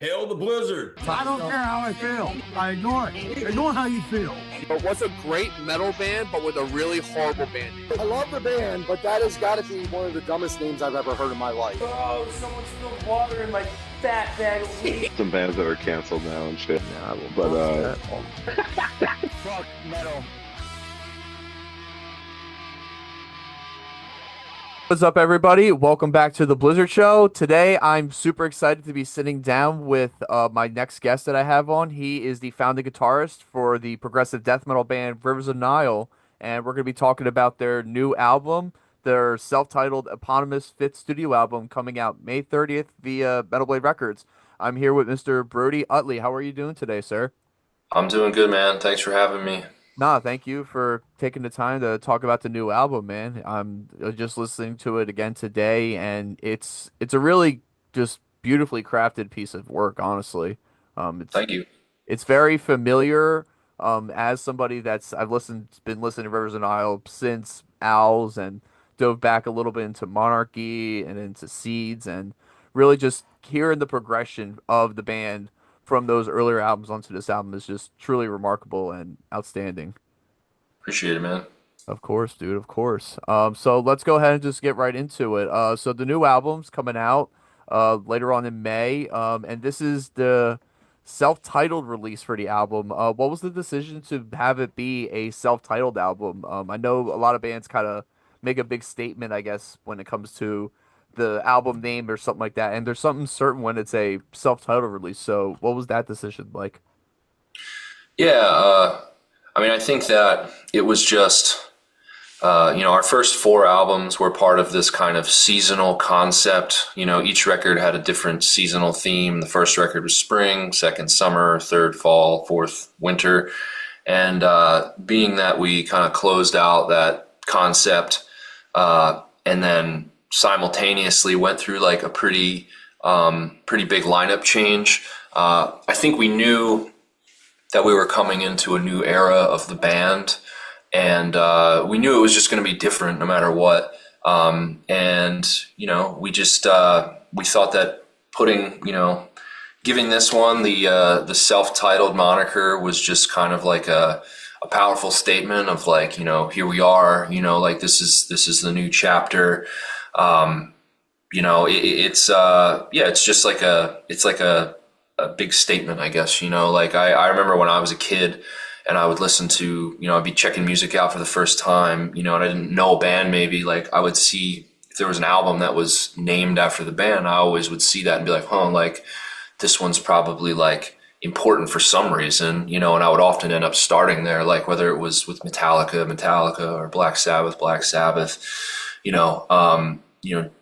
Hail the Blizzrd. I don't care how I feel. I ignore it. Ignore how you feel. But what's a great metal band, but with a really horrible band name? I love the band, but that has got to be one of the dumbest names I've ever heard in my life. Oh, someone spilled water in my fat bag of weed. Some bands that are canceled now and shit. Fuck metal. What's up, everybody? Welcome back to the Blyzzrd Show. Today, I'm super excited to be sitting down with my next guest that I have on. He is the founding guitarist for the progressive death metal band Rivers of Nihil, and we're going to be talking about their new album, their self-titled eponymous fifth studio album coming out May 30th via Metal Blade Records. I'm here with Mr. Brody Uttley. How are you doing today, sir? I'm doing good, man. Thanks for having me. Nah, thank you for taking the time to talk about the new album, man. I'm just listening to it again today, and it's a really just beautifully crafted piece of work, honestly. Thank you. It's very familiar. As somebody I've been listening to Rivers and Isle since Owls and dove back a little bit into Monarchy and into Seeds, and really just hearing the progression of the band from those earlier albums onto this album is just truly remarkable and outstanding. Appreciate it, man. Of course, dude, of course. So let's go ahead and just get right into it. So the new album's coming out later on in May, and this is the self-titled release for the album. What was the decision to have it be a self-titled album? I know a lot of bands kind of make a big statement, I guess, when it comes to the album name or something like that, and there's something certain when it's a self-titled release. So what was that decision like? Yeah, I think that it was just, our first four albums were part of this kind of seasonal concept. Each record had a different seasonal theme. The first record was spring, second summer, third fall, fourth winter. And being that we kind of closed out that concept and then simultaneously went through like a pretty big lineup change. I think we knew that we were coming into a new era of the band, and we knew it was just going to be different no matter what. We just we thought that giving this one the self-titled moniker was just kind of like a powerful statement of like, here we are, like this is the new chapter. It's just like a big statement, I guess, like I remember when I was a kid and I would listen to, I'd be checking music out for the first time, and I didn't know a band, maybe like I would see if there was an album that was named after the band, I always would see that and be like, like this one's probably like important for some reason, and I would often end up starting there, like whether it was with Metallica or Black Sabbath,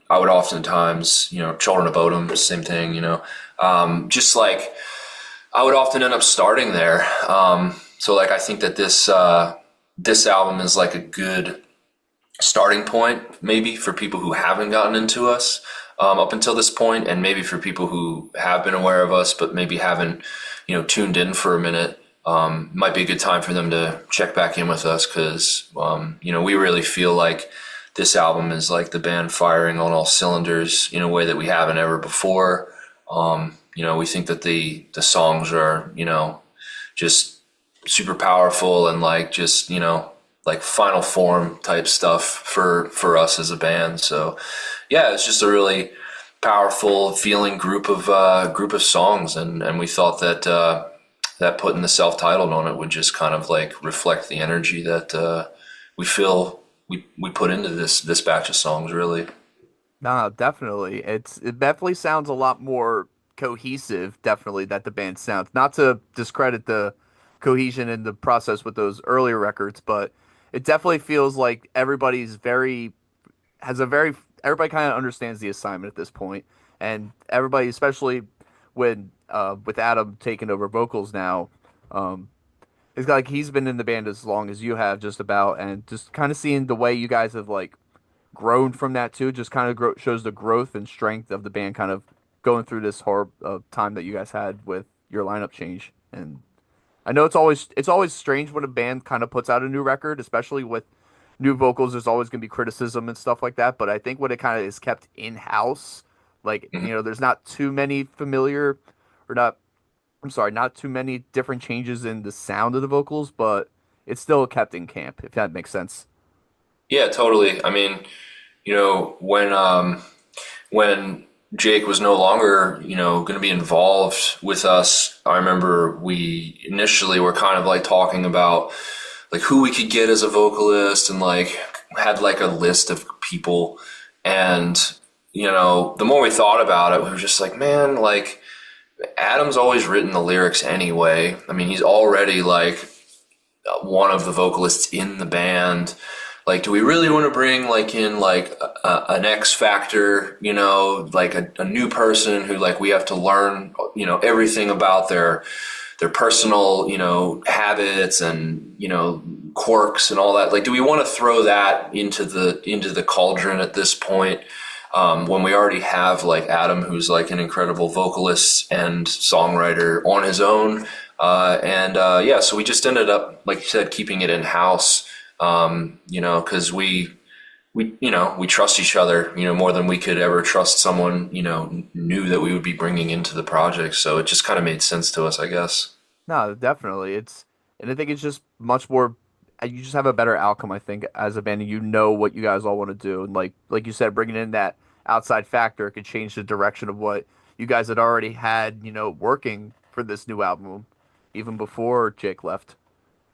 I would oftentimes, Children of Bodom, same thing, just like I would often end up starting there. So like, I think that this album is like a good starting point, maybe for people who haven't gotten into us up until this point, and maybe for people who have been aware of us, but maybe haven't, tuned in for a minute. Might be a good time for them to check back in with us because, we really feel like this album is like the band firing on all cylinders in a way that we haven't ever before. We think that the songs are, just super powerful and like just, like Final Form type stuff for us as a band. So yeah, it's just a really powerful feeling group of songs. And we thought that putting the self-titled on it would just kind of like reflect the energy that we feel we put into this batch of songs, really. No, definitely. It definitely sounds a lot more cohesive, definitely, that the band sounds. Not to discredit the cohesion in the process with those earlier records, but it definitely feels like everybody kind of understands the assignment at this point. And everybody, especially with Adam taking over vocals now, it's like he's been in the band as long as you have, just about, and just kind of seeing the way you guys have like grown from that too, just kind of shows the growth and strength of the band, kind of going through this horrible time that you guys had with your lineup change. And I know it's always strange when a band kind of puts out a new record, especially with new vocals. There's always going to be criticism and stuff like that, but I think when it kind of is kept in house, like there's not too many familiar or not. I'm sorry, not too many different changes in the sound of the vocals, but it's still kept in camp, if that makes sense. Yeah, totally. I mean, when Jake was no longer, going to be involved with us, I remember we initially were kind of like talking about like who we could get as a vocalist and like had like a list of people. And, the more we thought about it, we were just like, man, like Adam's always written the lyrics anyway. I mean, he's already like one of the vocalists in the band. Like, do we really want to bring like in like an X factor, like a new person who like we have to learn, everything about their personal, habits and, quirks and all that. Like, do we want to throw that into the cauldron at this point? When we already have like Adam, who's like an incredible vocalist and songwriter on his own. So we just ended up, like you said, keeping it in house. Because we trust each other, more than we could ever trust someone, new that we would be bringing into the project. So it just kind of made sense to us, I guess. No, definitely. And I think it's just much more, you just have a better outcome, I think, as a band, and you know what you guys all want to do. And like you said, bringing in that outside factor could change the direction of what you guys had already had, working for this new album, even before Jake left.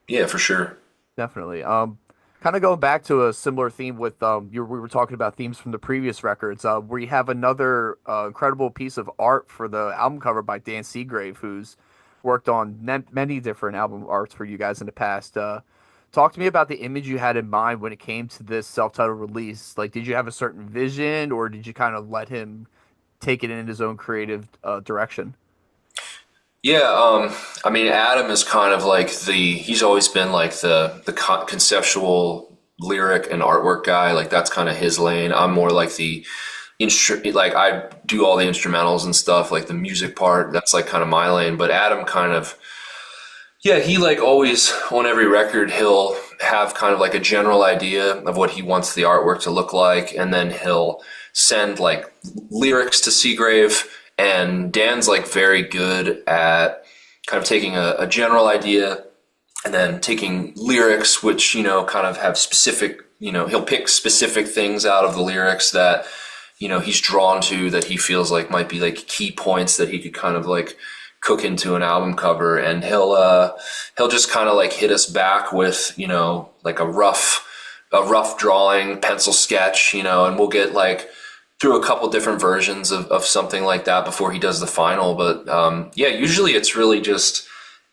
Yeah, for sure. Definitely. Kind of going back to a similar theme with we were talking about themes from the previous records. Where you have another incredible piece of art for the album cover by Dan Seagrave, who's worked on many different album arts for you guys in the past. Talk to me about the image you had in mind when it came to this self-titled release. Like, did you have a certain vision, or did you kind of let him take it in his own creative direction? Yeah, I mean, Adam is kind of like he's always been like the conceptual lyric and artwork guy. Like that's kind of his lane. I'm more like like I do all the instrumentals and stuff, like the music part. That's like kind of my lane. But Adam kind of, yeah, he like always on every record, he'll have kind of like a general idea of what he wants the artwork to look like. And then he'll send like lyrics to Seagrave. And Dan's like very good at kind of taking a general idea and then taking lyrics, which, kind of have specific, he'll pick specific things out of the lyrics that, he's drawn to, that he feels like might be like key points that he could kind of like cook into an album cover. And he'll just kind of like hit us back with, like a rough drawing, pencil sketch, and we'll get like through a couple different versions of something like that before he does the final. But usually it's really just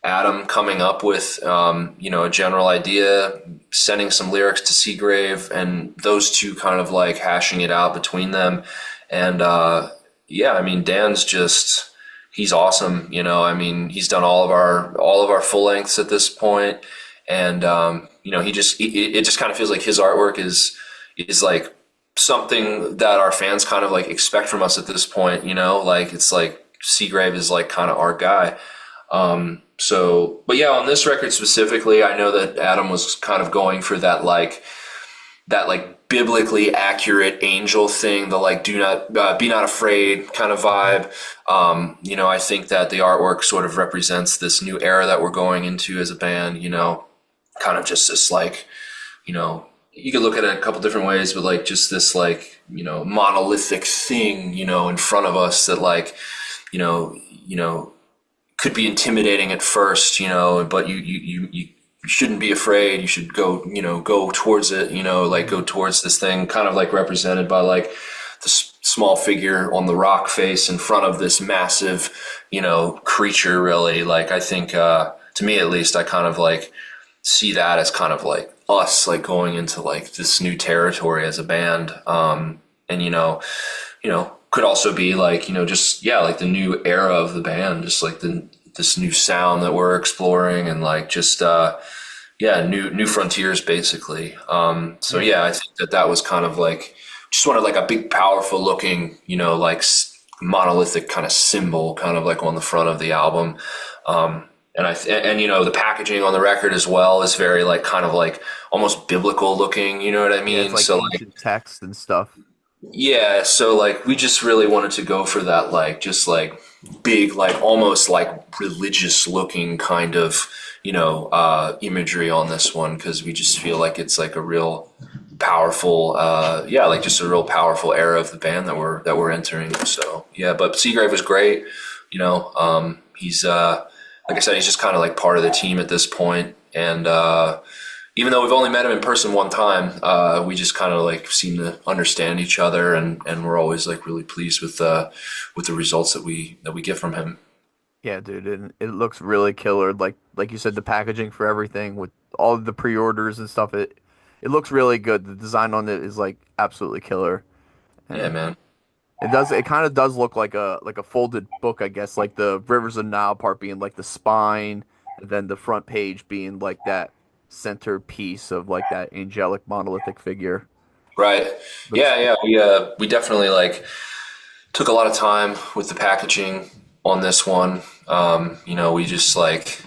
Adam coming up with, a general idea, sending some lyrics to Seagrave, and those two kind of like hashing it out between them. And I mean, Dan's just, he's awesome. I mean, he's done all of our full lengths at this point. And, it just kind of feels like his artwork is like something that our fans kind of like expect from us at this point, like it's like Seagrave is like kind of our guy. But yeah, on this record specifically, I know that Adam was kind of going for that biblically accurate angel thing, the like do not be not afraid kind of vibe. I think that the artwork sort of represents this new era that we're going into as a band, kind of just this like, you could look at it a couple different ways, but like just this like, monolithic thing, in front of us that like, could be intimidating at first, but you shouldn't be afraid. You should go towards it, like go towards this thing, kind of like represented by like the small figure on the rock face in front of this massive, creature really. Like, I think, to me at least, I kind of like see that as kind of like us like going into like this new territory as a band. Could also be like, just, yeah, like the new era of the band, just like this new sound that we're exploring and like just, new frontiers basically. I think that was kind of like, just wanted like a big, powerful looking, like monolithic kind of symbol kind of like on the front of the album. The packaging on the record as well is very like kind of like almost biblical looking, you know what I mean? Yeah, it's like so ancient text and stuff. Yeah, so like we just really wanted to go for that like just like big, like almost like religious looking kind of, imagery on this one, because we just feel like it's like a real powerful, like just a real powerful era of the band that we're entering. So yeah, but Seagrave was great. He's like I said, he's just kind of like part of the team at this point, and even though we've only met him in person one time, we just kind of like seem to understand each other, and we're always like really pleased with the results that we get from him. Yeah, dude, and it looks really killer. Like you said, the packaging for everything with all of the pre-orders and stuff, it looks really good. The design on it is like absolutely killer. Yeah, And man. it kind of does look like a folded book, I guess, like the Rivers of Nile part being like the spine, and then the front page being like that centerpiece of like that angelic monolithic figure. Right. Looks Yeah, yeah. We definitely like took a lot of time with the packaging on this one. We just like,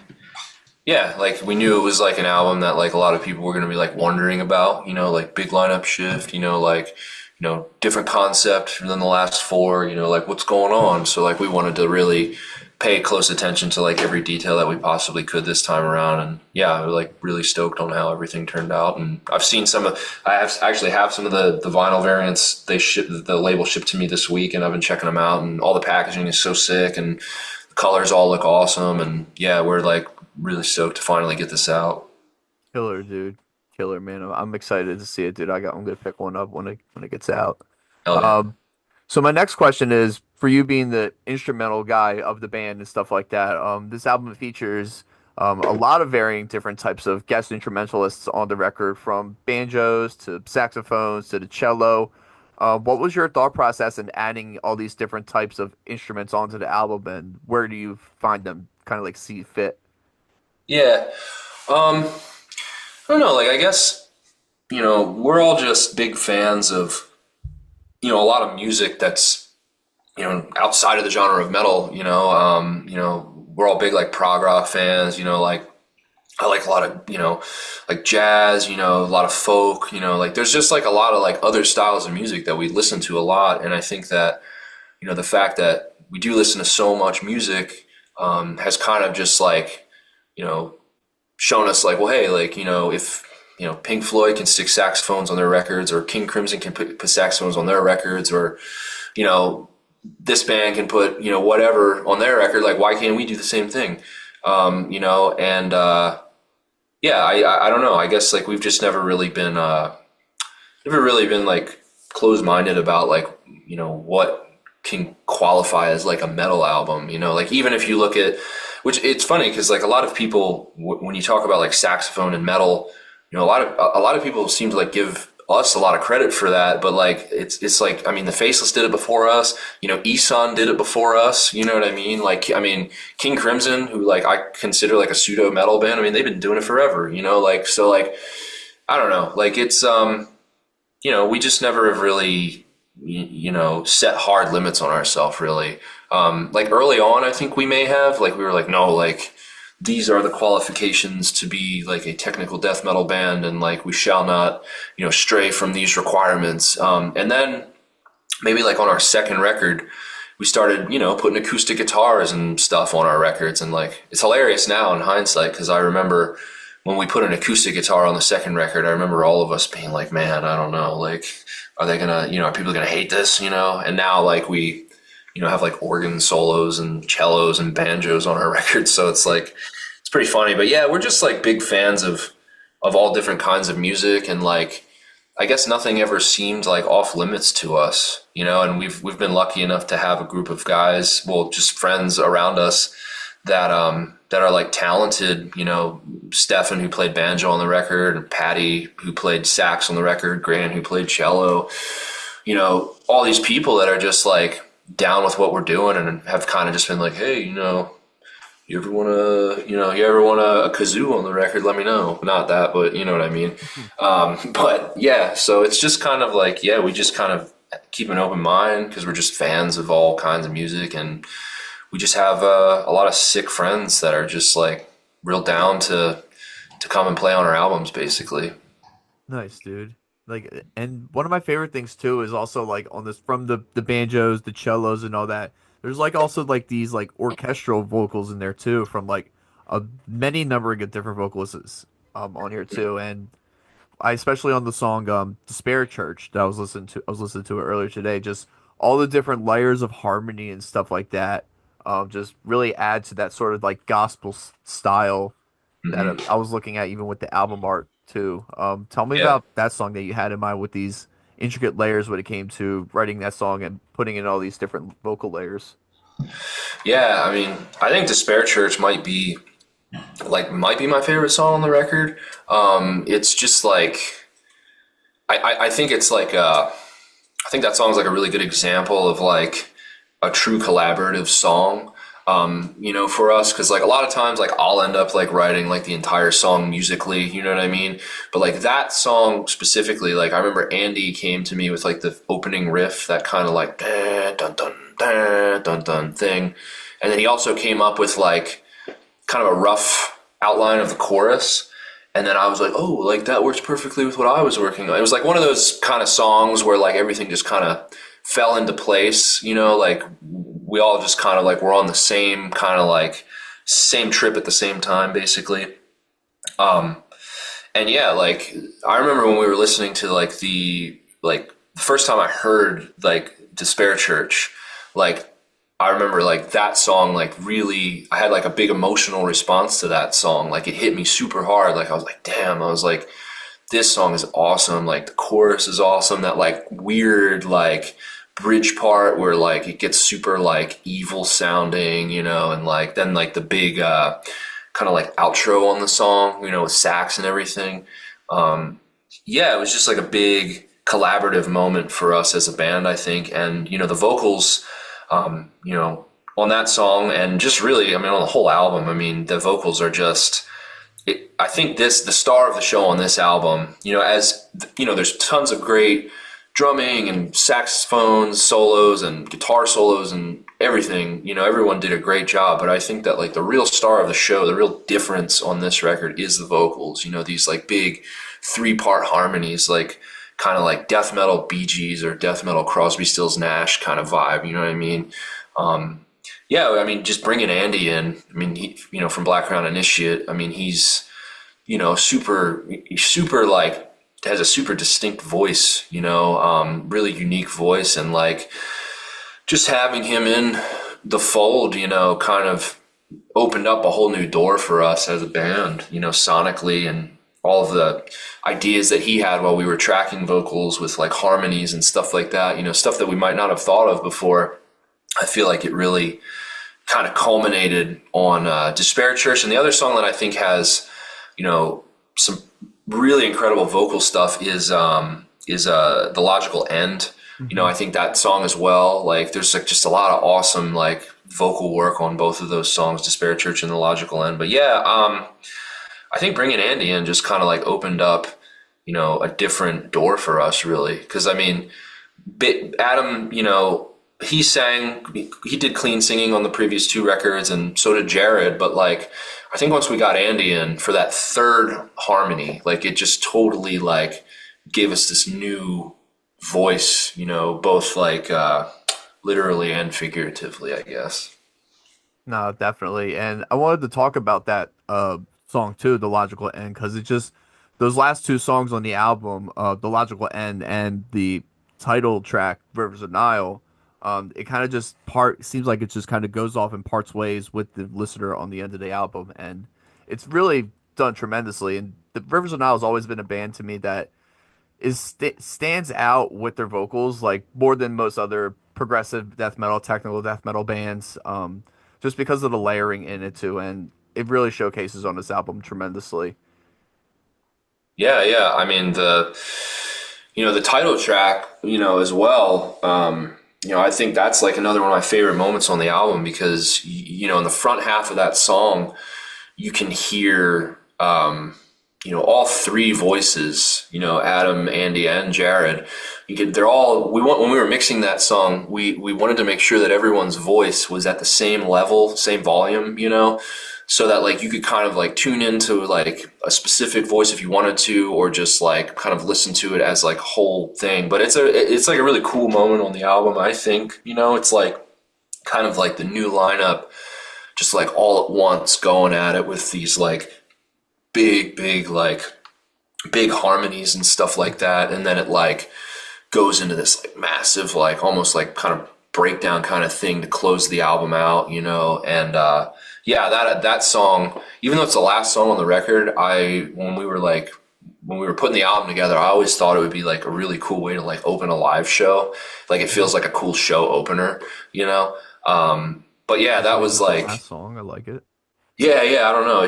yeah, like we knew it was like an album that like a lot of people were going to be like wondering about, like big lineup shift, different concept than the last four, like what's going on. So like we wanted to really pay close attention to like every detail that we possibly could this time around. And yeah, we're like really stoked on how everything turned out. And I've seen actually have some of the vinyl variants the label shipped to me this week, and I've been checking them out, and all the packaging is so sick, and the colors all look awesome. And yeah, we're like really stoked to finally get this out. killer, dude. Killer, man. I'm excited to see it, dude. I'm gonna pick one up when it gets out. Hell yeah. So my next question is for you being the instrumental guy of the band and stuff like that. This album features a lot of varying different types of guest instrumentalists on the record, from banjos to saxophones to the cello. What was your thought process in adding all these different types of instruments onto the album, and where do you find them kind of like see fit? Yeah. I don't know. Like, I guess, we're all just big fans of, a lot of music that's, outside of the genre of metal. We're all big like prog rock fans. Like I like a lot of, like jazz. A lot of folk. Like there's just like a lot of like other styles of music that we listen to a lot. And I think that, the fact that we do listen to so much music has kind of just like, shown us like, well, hey, like, if Pink Floyd can stick saxophones on their records, or King Crimson can put saxophones on their records, or this band can put whatever on their record, like why can't we do the same thing? And yeah, I don't know, I guess like we've just never really been like closed-minded about like what can qualify as like a metal album. Like even if you look at, which it's funny because like a lot of people when you talk about like saxophone and metal, a lot of people seem to like give us a lot of credit for that, but like it's like, I mean, the Faceless did it before us, Eson did it before us, you know what I mean? Like, I mean, King Crimson, who like I consider like a pseudo metal band, I mean, they've been doing it forever, like, so like, I don't know, like it's we just never have really set hard limits on ourselves, really. Like early on, I think we may have, like, we were like, no, like, these are the qualifications to be like a technical death metal band, and like we shall not, stray from these requirements. And then maybe like on our second record, we started, putting acoustic guitars and stuff on our records, and like it's hilarious now in hindsight, because I remember when we put an acoustic guitar on the second record, I remember all of us being like, man, I don't know, like, are they gonna, are people gonna hate this, And now like we, have like organ solos and cellos and banjos on our records. So it's like, it's pretty funny, but yeah, we're just like big fans of all different kinds of music. And like, I guess nothing ever seemed like off limits to us, and we've been lucky enough to have a group of guys, well, just friends around us that are like talented, Stefan, who played banjo on the record, Patty, who played sax on the record, Grant, who played cello, all these people that are just like down with what we're doing, and have kind of just been like, hey, you ever want a kazoo on the record, let me know. Not that, but you know what I mean? But yeah, so it's just kind of like, yeah, we just kind of keep an open mind because we're just fans of all kinds of music, and we just have a lot of sick friends that are just like real down to come and play on our albums, basically. Nice, dude. Like, and one of my favorite things too is also like on this, from the banjos, the cellos, and all that. There's like also like these like orchestral vocals in there too from like a many number of different vocalists on here too, and I especially on the song Despair Church that I was listening to it earlier today. Just all the different layers of harmony and stuff like that just really add to that sort of like gospel style that Hmm. I was looking at even with the album art too. Tell me Yeah. about that song that you had in mind with these intricate layers when it came to writing that song and putting in all these different vocal layers. Yeah, I mean, I think Despair Church might be my favorite song on the record. It's just like I think it's like I think that song's like a really good example of like a true collaborative song. For us, because like a lot of times, like I'll end up like writing like the entire song musically, you know what I mean? But like that song specifically, like I remember Andy came to me with like the opening riff, that kind of like dun dun dun dun dun thing, and then he also came up with like kind of a rough outline of the chorus. And then I was like, oh, like that works perfectly with what I was working on. It was like one of those kind of songs where like everything just kind of fell into place, like we all just kind of like were on the same kind of like same trip at the same time, basically. And yeah, like I remember when we were listening to the first time I heard like Despair Church, like I remember like that song, like really, I had like a big emotional response to that song. Like it hit me super hard. Like I was like, damn, I was like, this song is awesome. Like the chorus is awesome. That like weird, like bridge part where like it gets super like evil sounding, and like then like the big, kind of like outro on the song, with sax and everything. Yeah, it was just like a big collaborative moment for us as a band, I think. And, the vocals, on that song and just really, I mean, on the whole album, I mean, the vocals are just, I think the star of the show on this album, there's tons of great drumming and saxophones solos and guitar solos and everything, everyone did a great job. But I think that like the real star of the show, the real difference on this record is the vocals, these like big 3-part harmonies, like kind of like death metal Bee Gees or death metal Crosby, Stills, Nash kind of vibe. You know what I mean? Yeah, I mean, just bringing Andy in, I mean, he, from Black Crown Initiate, I mean, he's super like, has a super distinct voice, really unique voice. And like, just having him in the fold, kind of opened up a whole new door for us as a band, sonically, and all of the ideas that he had while we were tracking vocals with like harmonies and stuff like that, stuff that we might not have thought of before. I feel like it really kind of culminated on Despair Church. And the other song that I think has, some really incredible vocal stuff is The Logical End. Mm-hmm. I think that song as well, like there's like just a lot of awesome like vocal work on both of those songs, Despair Church and The Logical End. But yeah, I think bringing Andy in just kind of like opened up, a different door for us, really. Because I mean, Adam, he did clean singing on the previous 2 records, and so did Jared. But like, I think once we got Andy in for that third harmony, like it just totally like gave us this new voice, both like literally and figuratively, I guess. No, definitely. And I wanted to talk about that song too, The Logical End, because it just those last 2 songs on the album, The Logical End and the title track, Rivers of Nile, it kind of just seems like it just kind of goes off and parts ways with the listener on the end of the album, and it's really done tremendously. And the Rivers of Nile has always been a band to me that stands out with their vocals like more than most other progressive death metal, technical death metal bands, just because of the layering in it too, and it really showcases on this album tremendously. Yeah. I mean, the title track, as well, I think that's like another one of my favorite moments on the album because, in the front half of that song, you can hear, all 3 voices, Adam, Andy, and Jared. When we were mixing that song, we wanted to make sure that everyone's voice was at the same level, same volume, so that like you could kind of like tune into like a specific voice if you wanted to, or just like kind of listen to it as like a whole thing. But it's like a really cool moment on the album, I think. It's like kind of like the new lineup, just like all at once going at it with these like big harmonies and stuff like that. And then it like goes into this like massive, like almost like kind of breakdown kind of thing to close the album out, you know? And, that song, even though it's the last song on the record, when we were putting the album together, I always thought it would be like a really cool way to like open a live show. Like it feels like a cool show opener, you know? But yeah, that was like last song. I like it. Yeah, I don't know.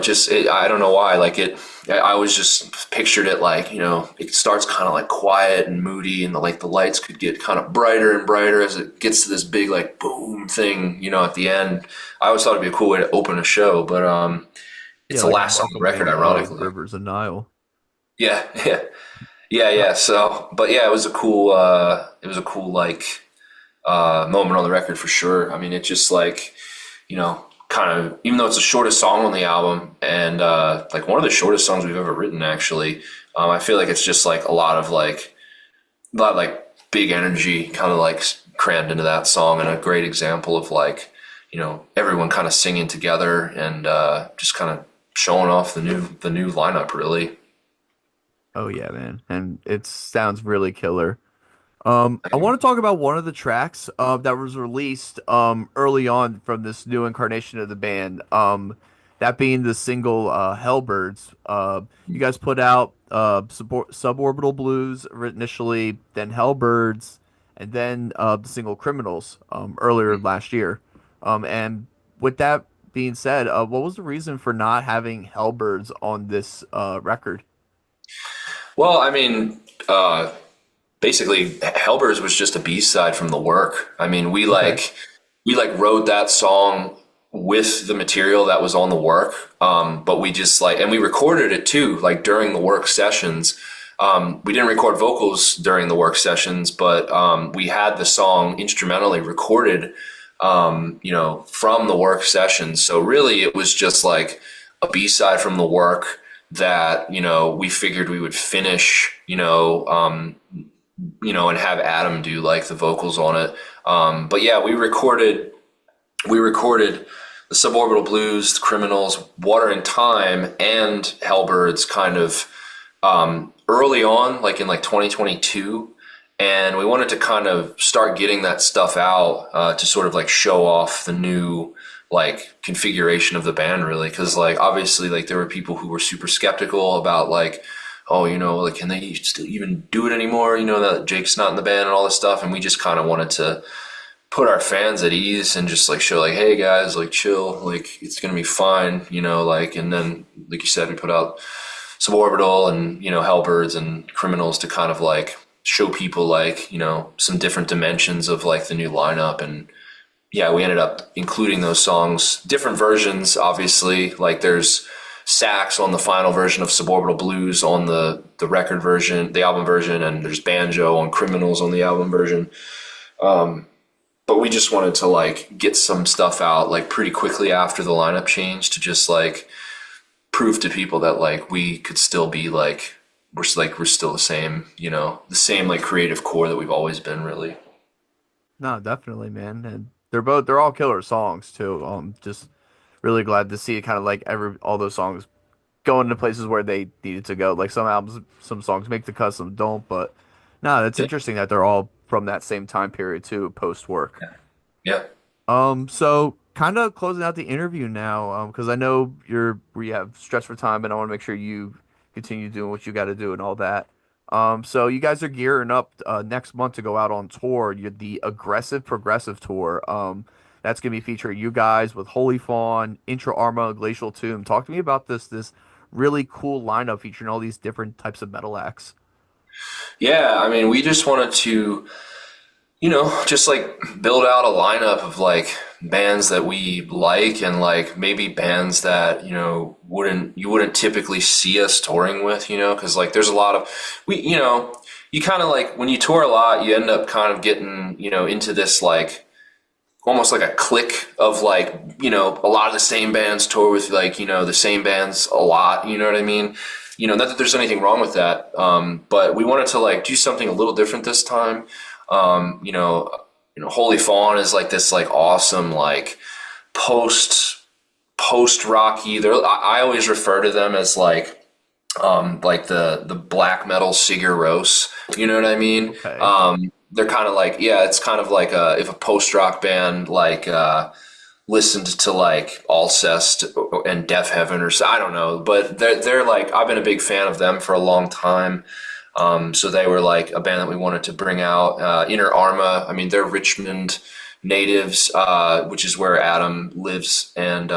I don't know why. Like I always just pictured it like, you know, it starts kind of like quiet and moody, and the lights could get kind of brighter and brighter as it gets to this big like boom thing, you know, at the end. I always thought it'd be a cool way to open a show, but it's the last song on the record, ironically. Rivers of Nihil. Yeah. So, but yeah, it was a cool like moment on the record for sure. I mean, it just like, you know, kind of, even though it's the shortest song on the album and like one of the shortest songs we've ever written, actually, I feel like it's just like a lot of big energy kind of like crammed into that song, and a great example of like, you know, everyone kind of singing together and just kind of showing off the new lineup, really. Oh yeah, man, and it sounds really killer. I want to talk about one of the tracks that was released early on from this new incarnation of the band. That being the single Hellbirds. You guys put out Suborbital Blues initially, then Hellbirds, and then the single Criminals earlier last year. And with that being said, what was the reason for not having Hellbirds on this record? Well, I mean, basically, Hellbirds was just a B-side from the work. I mean, we wrote that song with the material that was on the work, but we just and we recorded it too, like during the work sessions. We didn't record vocals during the work sessions, but we had the song instrumentally recorded, you know, from the work sessions. So really, it was just like a B-side from the work that, you know, we figured we would finish, you know, and have Adam do like the vocals on it. But yeah, we recorded the Suborbital Blues, the Criminals, Water and Time, and Hellbirds kind of early on, like in like 2022. And we wanted to kind of start getting that stuff out to sort of like show off the new like configuration of the band, really. Cause like obviously like there were people who were super skeptical about like, oh, you know, like, can they still even do it anymore? You know, that Jake's not in the band and all this stuff. And we just kind of wanted to put our fans at ease and just like show like, hey guys, like chill, like it's going to be fine, you know, like, and then like you said, we put out Suborbital and, you know, Hellbirds and Criminals to kind of like show people like, you know, some different dimensions of like the new lineup. And yeah, we ended up including those songs, different versions, obviously. Like there's sax on the final version of Suborbital Blues on the record version, the album version, and there's banjo on Criminals on the album version. But we just wanted to like get some stuff out like pretty quickly after the lineup change to just like prove to people that like we could still be like we're still the same, you know, the same like creative core that we've always been, really. No, definitely, man. And they're all killer songs too. Just really glad to see it kind of like all those songs going to places where they needed to go. Like some songs make the cut, some don't. But no, it's interesting that they're all from that same time period too, post work. Yeah. So kind of closing out the interview now, because I know we have stress for time, and I want to make sure you continue doing what you got to do and all that. So you guys are gearing up next month to go out on tour. You're the Aggressive Progressive Tour. That's going to be featuring you guys with Holy Fawn, Intra Arma, Glacial Tomb. Talk to me about this really cool lineup featuring all these different types of metal acts. Yeah, I mean, we just wanted to, you know, just like build out a lineup of like bands that we like and like maybe bands that, you know, you wouldn't typically see us touring with, you know, because like there's a lot of, you know, you kind of like when you tour a lot, you end up kind of getting, you know, into this like almost like a clique of like, you know, a lot of the same bands tour with like, you know, the same bands a lot, you know what I mean? You know, not that there's anything wrong with that, but we wanted to like do something a little different this time. You know, Holy Fawn is like this like awesome like post rocky. I always refer to them as like the black metal Sigur Rós. You know what I mean? Okay. They're kind of like, yeah, it's kind of like if a post rock band like listened to like Alcest and Death Heaven or I don't know, but they're like, I've been a big fan of them for a long time. So they were like a band that we wanted to bring out. Inner Arma, I mean, they're Richmond natives, which is where Adam lives, and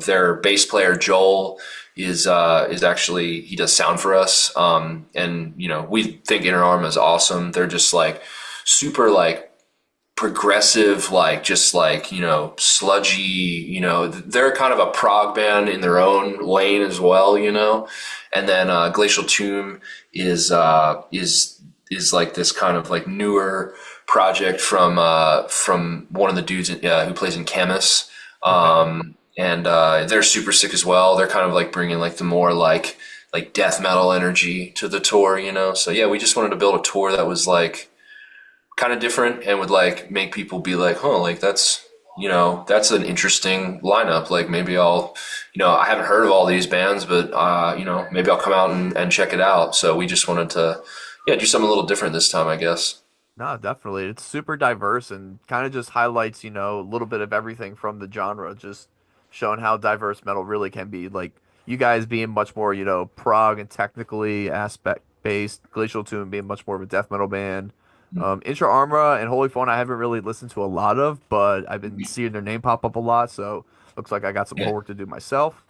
their bass player Joel is actually, he does sound for us, and we think Inner Arma is awesome. They're just like super like progressive, like just like sludgy. They're kind of a prog band in their own lane as well. And then Glacial Tomb is like this kind of like newer project from one of the dudes who plays in Camus, and they're super sick as well. They're kind of like bringing like the more like death metal energy to the tour. So yeah, we just wanted to build a tour that was like kind of different and would like make people be like, huh, like that's an interesting lineup. Like maybe I'll, I haven't heard of all these bands, but maybe I'll come out and check it out. So we just wanted to, do something a little different this time, I guess. No, definitely. It's super diverse and kind of just highlights, a little bit of everything from the genre, just showing how diverse metal really can be. Like you guys being much more, prog and technically aspect based, Glacial Tomb being much more of a death metal band. Intra Armra and Holy Fawn I haven't really listened to a lot of, but I've been seeing their name pop up a lot, so looks like I got some Yeah, homework to do myself.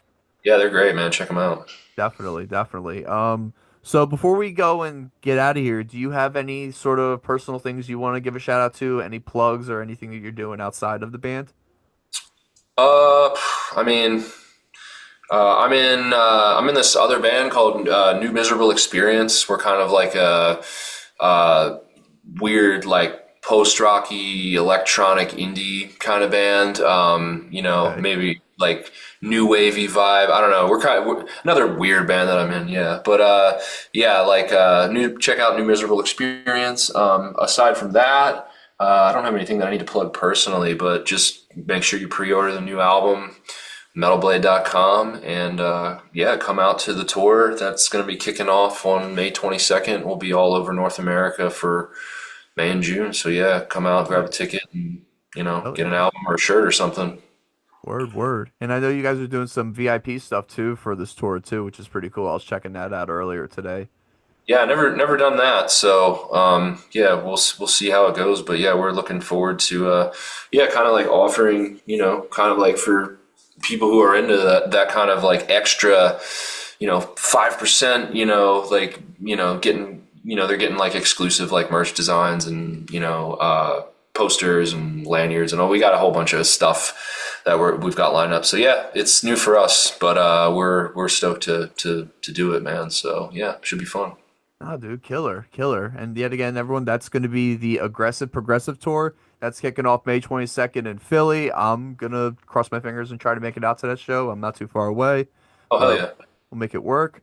yeah, they're great, man. Check them out. Definitely, definitely. So before we go and get out of here, do you have any sort of personal things you want to give a shout out to? Any plugs or anything that you're doing outside of the band? Uh, I mean, I'm in this other band called New Miserable Experience. We're kind of like a weird like post-rocky electronic indie kind of band. Okay. Maybe like new wavy vibe. I don't know. We're another weird band that I'm in. Yeah, but yeah, like check out New Miserable Experience. Aside from that, I don't have anything that I need to plug personally, but just make sure you pre-order the new album, metalblade.com, and yeah, come out to the tour that's going to be kicking off on May 22nd. We'll be all over North America for May and June. So yeah, come out, grab a ticket, and Oh get an yeah. album or a shirt or something. Word, word. And I know you guys are doing some VIP stuff too for this tour too, which is pretty cool. I was checking that out earlier today. Yeah, never done that. So yeah, we'll see how it goes. But yeah, we're looking forward to yeah, kind of like offering, kind of like for people who are into that kind of like extra, 5%, like, getting, they're getting like exclusive like merch designs and, posters and lanyards and all. We got a whole bunch of stuff that we've got lined up. So yeah, it's new for us, but we're stoked to do it, man. So yeah, should be fun. Oh, dude, killer, killer. And yet again, everyone, that's going to be the Aggressive Progressive Tour. That's kicking off May 22nd in Philly. I'm going to cross my fingers and try to make it out to that show. I'm not too far away, Oh hell but yeah. we'll make it work.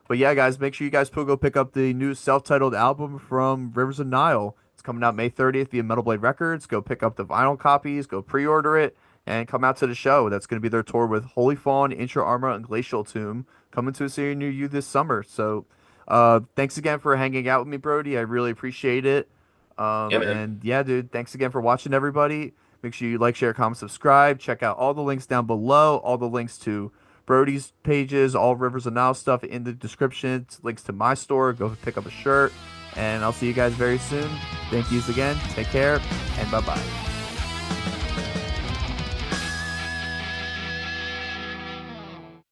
But yeah, guys, make sure you guys go pick up the new self-titled album from Rivers of Nihil. It's coming out May 30th via Metal Blade Records. Go pick up the vinyl copies, go pre-order it, and come out to the show. That's going to be their tour with Holy Fawn, Intra Arma, and Glacial Tomb coming to a city near you this summer. So thanks again for hanging out with me, Brody. I really appreciate it. Yeah, man. And yeah, dude, thanks again for watching, everybody. Make sure you like, share, comment, subscribe. Check out all the links down below, all the links to Brody's pages, all Rivers of Nile stuff in the description, links to my store. Go pick up a shirt, and I'll see you guys very soon. Thank yous again. Take care, and bye-bye.